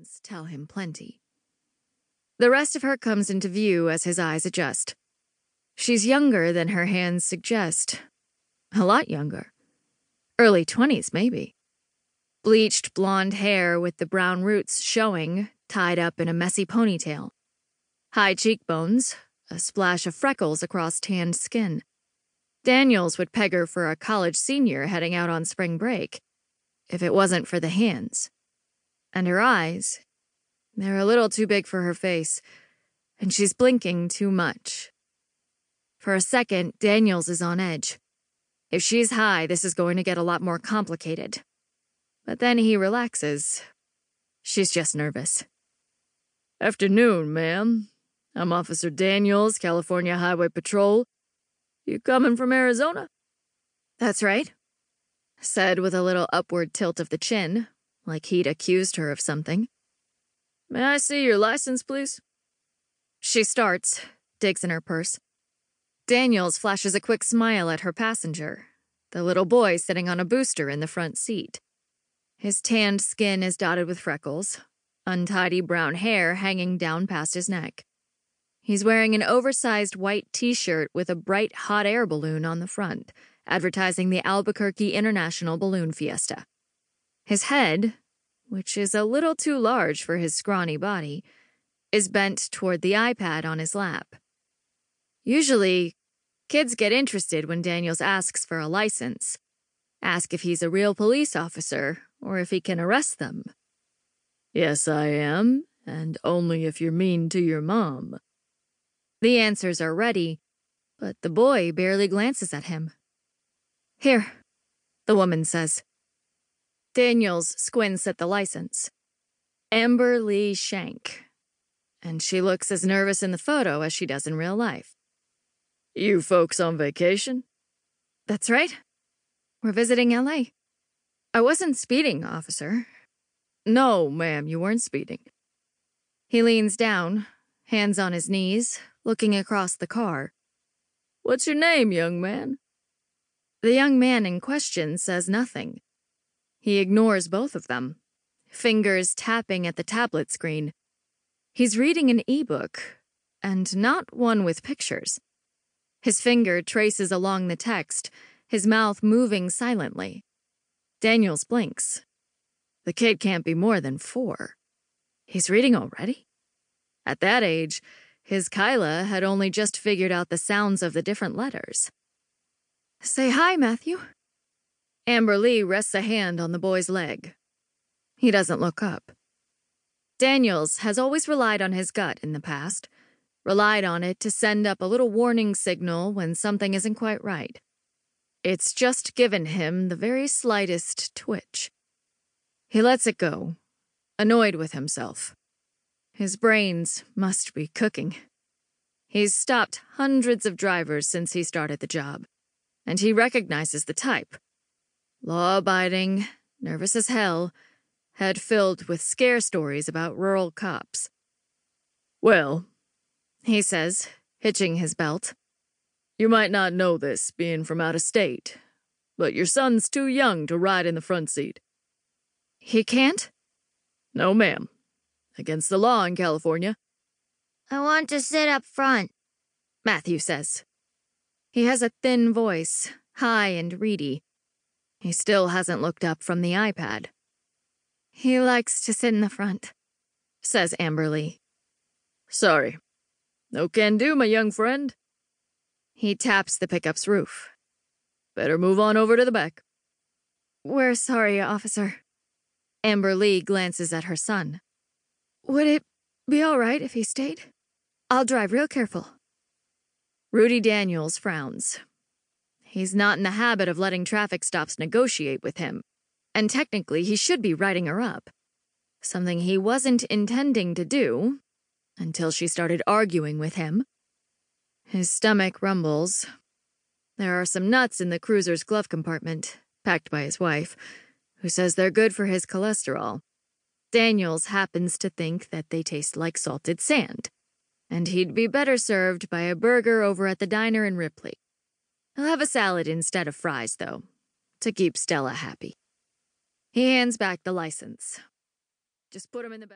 hands tell him plenty. The rest of her comes into view as his eyes adjust. She's younger than her hands suggest. A lot younger. Early 20s, maybe. Bleached blonde hair with the brown roots showing, tied up in a messy ponytail. High cheekbones, a splash of freckles across tanned skin. Daniels would peg her for a college senior heading out on spring break, if it wasn't for the hands. And her eyes, they're a little too big for her face, and she's blinking too much. For a second, Daniels is on edge. If she's high, this is going to get a lot more complicated. But then he relaxes. She's just nervous. Afternoon, ma'am. I'm Officer Daniels, California Highway Patrol. You coming from Arizona? That's right, said with a little upward tilt of the chin, like he'd accused her of something. May I see your license, please? She starts, digs in her purse. Daniels flashes a quick smile at her passenger, the little boy sitting on a booster in the front seat. His tanned skin is dotted with freckles, untidy brown hair hanging down past his neck. He's wearing an oversized white t-shirt with a bright hot air balloon on the front, advertising the Albuquerque International Balloon Fiesta. His head, which is a little too large for his scrawny body, is bent toward the iPad on his lap. Usually, kids get interested when Daniels asks for a license, ask if he's a real police officer or if he can arrest them. Yes, I am, and only if you're mean to your mom. The answers are ready, but the boy barely glances at him. Here, the woman says. Daniels squints at the license. Amber Lee Shank. And she looks as nervous in the photo as she does in real life. You folks on vacation? That's right. We're visiting LA. I wasn't speeding, officer. No, ma'am, you weren't speeding. He leans down, hands on his knees, looking across the car. What's your name, young man? The young man in question says nothing. He ignores both of them, fingers tapping at the tablet screen. He's reading an e-book, and not one with pictures. His finger traces along the text, his mouth moving silently. Daniels blinks. The kid can't be more than 4. He's reading already? At that age, his Kyla had only just figured out the sounds of the different letters. Say hi, Matthew. Amber Lee rests a hand on the boy's leg. He doesn't look up. Daniels has always relied on his gut in the past, relied on it to send up a little warning signal when something isn't quite right. It's just given him the very slightest twitch. He lets it go, annoyed with himself. His brains must be cooking. He's stopped hundreds of drivers since he started the job, and he recognizes the type. Law-abiding, nervous as hell, head filled with scare stories about rural cops. Well, he says, hitching his belt. You might not know this, being from out of state, but your son's too young to ride in the front seat. He can't? No, ma'am. Against the law in California. I want to sit up front, Matthew says. He has a thin voice, high and reedy. He still hasn't looked up from the iPad. He likes to sit in the front, says Amber Lee. Sorry. No can do, my young friend. He taps the pickup's roof. Better move on over to the back. We're sorry, officer. Amber Lee glances at her son. Would it be all right if he stayed? I'll drive real careful. Rudy Daniels frowns. He's not in the habit of letting traffic stops negotiate with him, and technically he should be writing her up. Something he wasn't intending to do until she started arguing with him. His stomach rumbles. There are some nuts in the cruiser's glove compartment, packed by his wife, who says they're good for his cholesterol. Daniels happens to think that they taste like salted sand, and he'd be better served by a burger over at the diner in Ripley. He'll have a salad instead of fries, though, to keep Stella happy. He hands back the license. Just put him in the back.